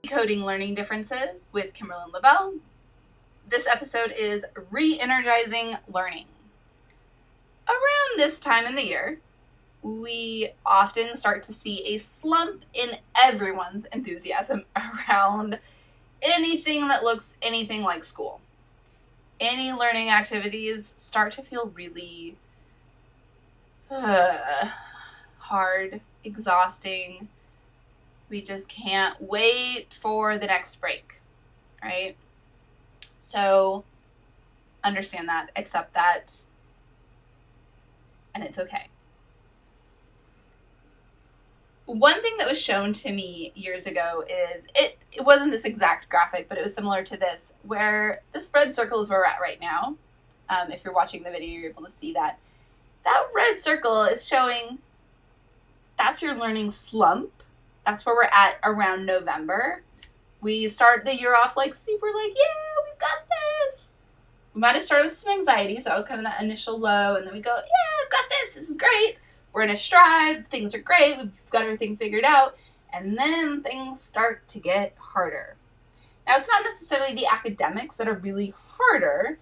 Decoding Learning Differences with Kimberly and Lavelle. This episode is Re-energizing Learning. Around this time in the year, we often start to see a slump in everyone's enthusiasm around anything that looks anything like school. Any learning activities start to feel really hard, exhausting. We just can't wait for the next break, right? So understand that, accept that, and it's okay. One thing that was shown to me years ago is, it wasn't this exact graphic, but it was similar to this, where the spread circle is where we're at right now. If you're watching the video, you're able to see that. That red circle is showing that's your learning slump. That's where we're at around November. We start the year off super yeah, we've got this. We might have started with some anxiety, so I was kind of that initial low, and then we go, yeah, I've got this is great. We're in a stride, things are great, we've got everything figured out, and then things start to get harder. Now, it's not necessarily the academics that are really harder.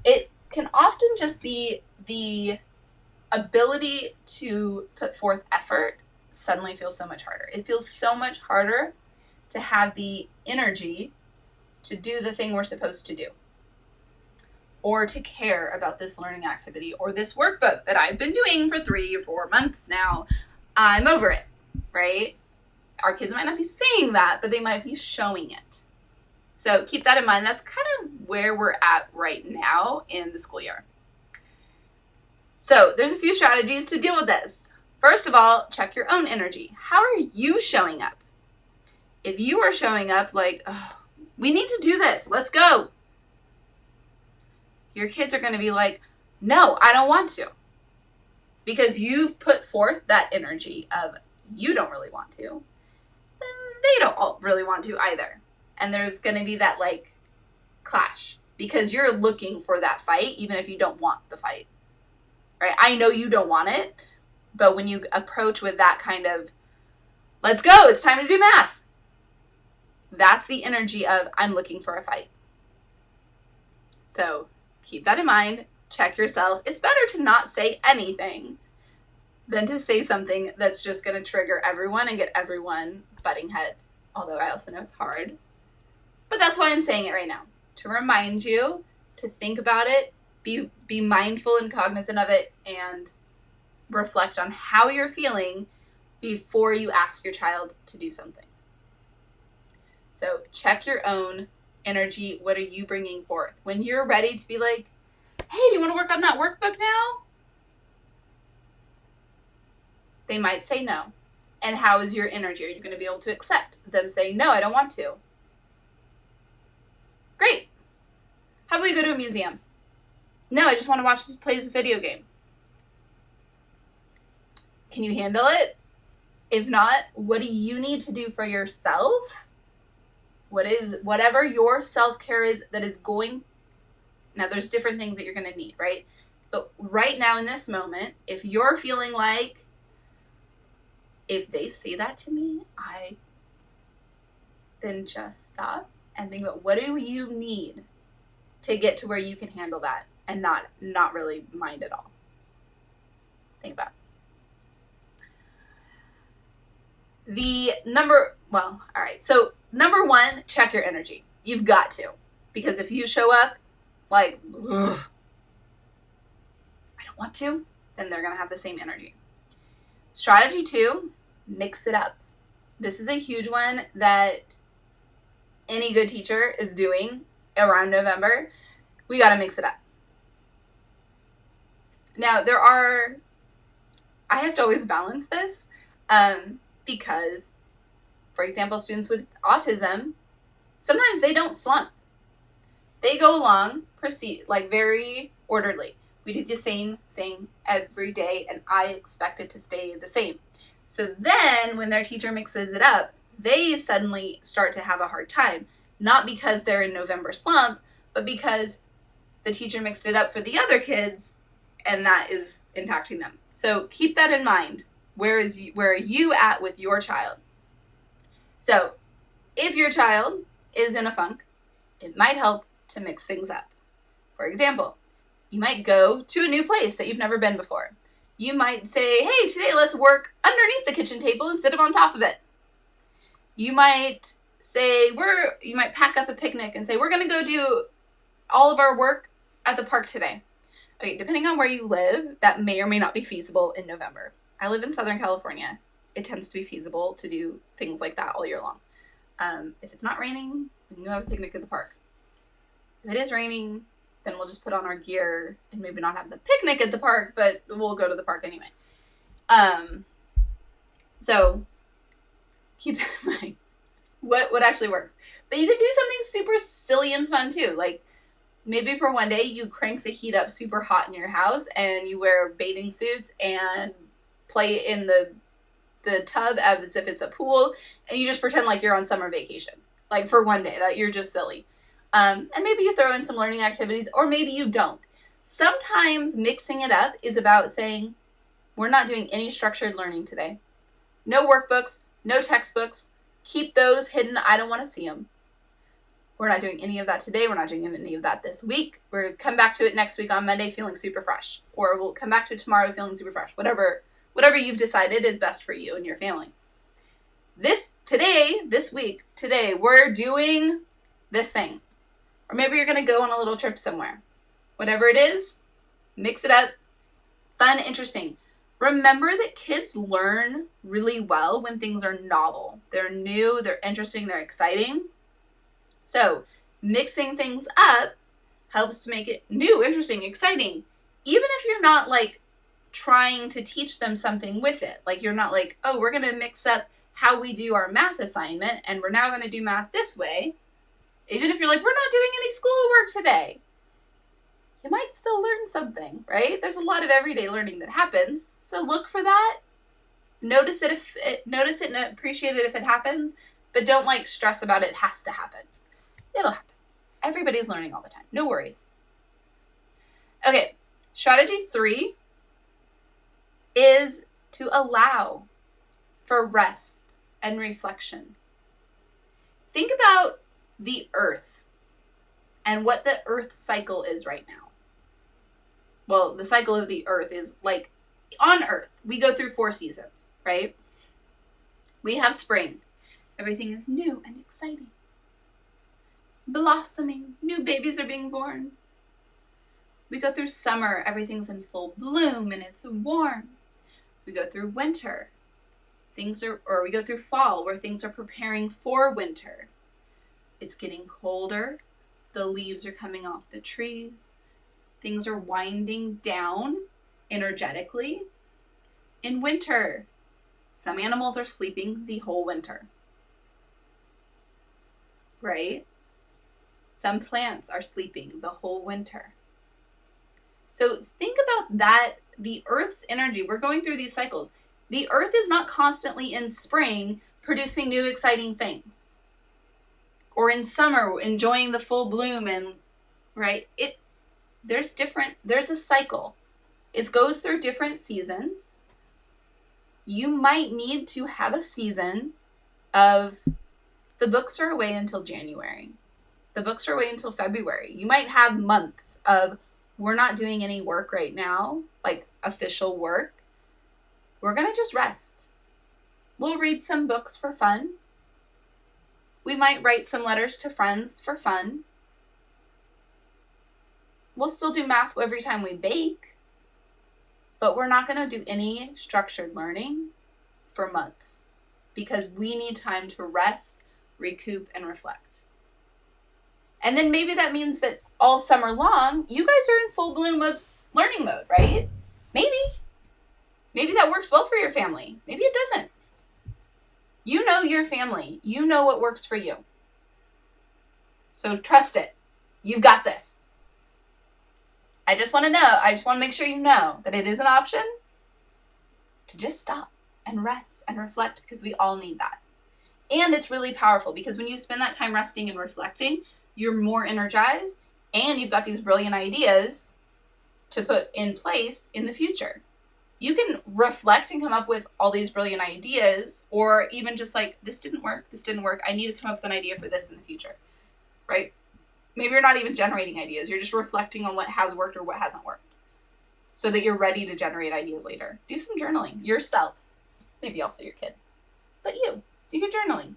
It can often just be the ability to put forth effort suddenly feels so much harder. It feels so much harder to have the energy to do the thing we're supposed to do, or to care about this learning activity or this workbook that I've been doing for 3 or 4 months now. I'm over it, right? Our kids might not be saying that, but they might be showing it. So keep that in mind. That's kind of where we're at right now in the school year. So there's a few strategies to deal with this. First of all, check your own energy. How are you showing up? If you are showing up we need to do this, let's go, your kids are going to be like, no, I don't want to. Because you've put forth that energy of you don't really want to. And they don't all really want to either. And there's going to be that clash. Because you're looking for that fight, even if you don't want the fight. Right? I know you don't want it. But when you approach with that kind of, let's go, it's time to do math. That's the energy of, I'm looking for a fight. So keep that in mind. Check yourself. It's better to not say anything than to say something that's just going to trigger everyone and get everyone butting heads. Although I also know it's hard. But that's why I'm saying it right now. To remind you to think about it, be mindful and cognizant of it, and reflect on how you're feeling before you ask your child to do something. So check your own energy. What are you bringing forth? When you're ready to be like, hey, do you want to work on that workbook now? They might say no. And how is your energy? Are you going to be able to accept them saying, no, I don't want to? Great. How about we go to a museum? No, I just want to watch this play this video game. Can you handle it? If not, what do you need to do for yourself? Whatever your self-care is that is going... Now, there's different things that you're going to need, right? But right now in this moment, if you're feeling like, if they say that to me, then just stop and think about, what do you need to get to where you can handle that and not really mind at all? Think about it. So number 1, check your energy. You've got to. Because if you show up I don't want to, then they're going to have the same energy. Strategy 2, mix it up. This is a huge one that any good teacher is doing around November. We got to mix it up. Now, I have to always balance this because, for example, students with autism, sometimes they don't slump. They go along, proceed very orderly. We do the same thing every day, and I expect it to stay the same. So then when their teacher mixes it up, they suddenly start to have a hard time. Not because they're in November slump, but because the teacher mixed it up for the other kids, and that is impacting them. So keep that in mind. Where are you at with your child? So If your child is in a funk, it might help to mix things up. For example, you might go to a new place that you've never been before. You might say, hey, today let's work underneath the kitchen table instead of on top of it. You might say, you might pack up a picnic and say, we're going to go do all of our work at the park today. Okay, depending on where you live, that may or may not be feasible in November. I live in Southern California. It tends to be feasible to do things like that all year long. If it's not raining, we can go have a picnic at the park. If it is raining, then we'll just put on our gear and maybe not have the picnic at the park, but we'll go to the park anyway. So keep in mind what actually works. But you could do something super silly and fun too. Like maybe for one day you crank the heat up super hot in your house and you wear bathing suits and play in the tub as if it's a pool, and you just pretend like you're on summer vacation. Like for one day, that you're just silly. And maybe you throw in some learning activities, or maybe you don't. Sometimes mixing it up is about saying, we're not doing any structured learning today. No workbooks, no textbooks. Keep those hidden. I don't want to see them. We're not doing any of that today. We're not doing any of that this week. We'll come back to it next week on Monday feeling super fresh. Or we'll come back to it tomorrow feeling super fresh. Whatever you've decided is best for you and your family. This week, we're doing this thing. Or maybe you're going to go on a little trip somewhere. Whatever it is, mix it up. Fun, interesting. Remember that kids learn really well when things are novel. They're new, they're interesting, they're exciting. So mixing things up helps to make it new, interesting, exciting. Even if you're not like trying to teach them something with it. Like you're not like, oh, we're going to mix up how we do our math assignment and we're now going to do math this way. Even if you're like, we're not doing any schoolwork today, you might still learn something, right? There's a lot of everyday learning that happens. So look for that. Notice it and appreciate it if it happens, but don't like stress about it. It has to happen. It'll happen. Everybody's learning all the time. No worries. Okay, strategy 3 is to allow for rest and reflection. Think about the earth and what the earth cycle is right now. Well, the cycle of the earth is like on earth, we go through 4 seasons, right? We have spring. Everything is new and exciting. Blossoming. New babies are being born. We go through summer. Everything's in full bloom and it's warm. We go through winter. We go through fall where things are preparing for winter. It's getting colder. The leaves are coming off the trees. Things are winding down energetically. In winter, some animals are sleeping the whole winter, right? Some plants are sleeping the whole winter. So think about that, the earth's energy. We're going through these cycles. The earth is not constantly in spring producing new exciting things. Or in summer enjoying the full bloom and right? There's a cycle. It goes through different seasons. You might need to have a season of the books are away until January. The books are away until February. You might have months of we're not doing any work right now, like official work. We're going to just rest. We'll read some books for fun. We might write some letters to friends for fun. We'll still do math every time we bake, but we're not going to do any structured learning for months because we need time to rest, recoup, and reflect. And then maybe that means that all summer long, you guys are in full bloom of learning mode, right? Maybe that works well for your family. Maybe it doesn't. You know your family. You know what works for you. So trust it. You've got this. I just want to make sure you know that it is an option to just stop and rest and reflect because we all need that. And it's really powerful because when you spend that time resting and reflecting, you're more energized and you've got these brilliant ideas to put in place in the future. You can reflect and come up with all these brilliant ideas, or even just like, this didn't work, I need to come up with an idea for this in the future, right? Maybe you're not even generating ideas. You're just reflecting on what has worked or what hasn't worked so that you're ready to generate ideas later. Do some journaling. Yourself. Maybe also your kid. But you. Do your journaling.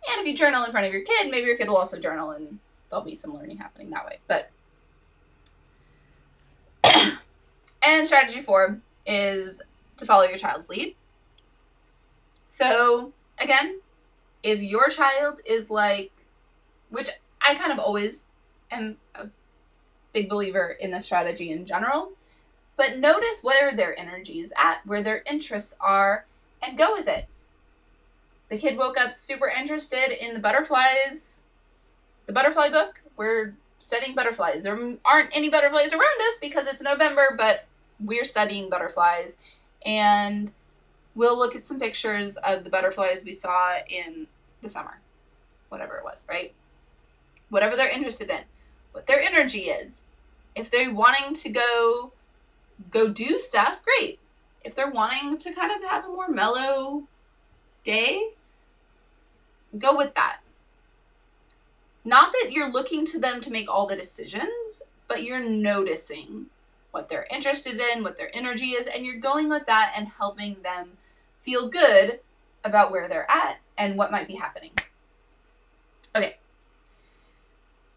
And if you journal in front of your kid, maybe your kid will also journal and there'll be some learning happening that way. But and strategy 4 is to follow your child's lead. So again, if your child is like, which I kind of always am a big believer in this strategy in general, but notice where their energy is at, where their interests are, and go with it. The kid woke up super interested in the butterflies, the butterfly book. We're studying butterflies. There aren't any butterflies around us because it's November, but we're studying butterflies. And we'll look at some pictures of the butterflies we saw in the summer, whatever it was, right? Whatever they're interested in, what their energy is. If they're wanting to go do stuff, great. If they're wanting to kind of have a more mellow day, go with that. Not that you're looking to them to make all the decisions, but you're noticing what they're interested in, what their energy is, and you're going with that and helping them feel good about where they're at and what might be happening. Okay.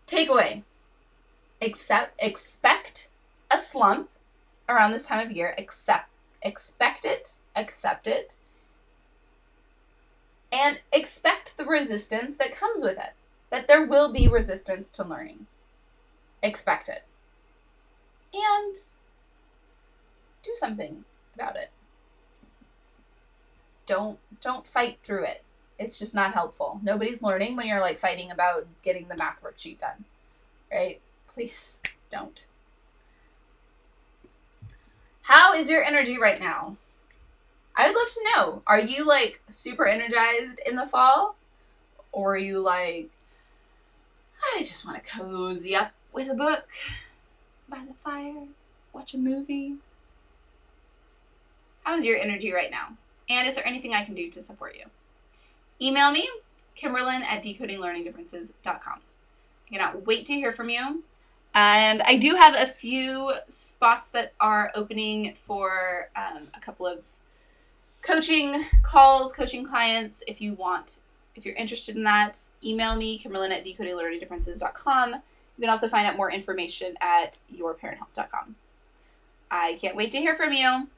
Takeaway. Expect a slump around this time of year. Expect it, accept it, and expect the resistance that comes with it. That there will be resistance to learning. Expect it. And do something about it. Don't fight through it. It's just not helpful. Nobody's learning when you're like fighting about getting the math worksheet done, right? Please don't. How is your energy right now? I would love to know. Are you like super energized in the fall? Or are you like, I just want to cozy up with a book by the fire, watch a movie? How is your energy right now? And is there anything I can do to support you? Email me, Kimberlyn@decodinglearningdifferences.com. I cannot wait to hear from you. And I do have a few spots that are opening for a couple of coaching calls, coaching clients. If you're interested in that, email me, Kimberlyn@decodinglearningdifferences.com. You can also find out more information at yourparenthelp.com. I can't wait to hear from you.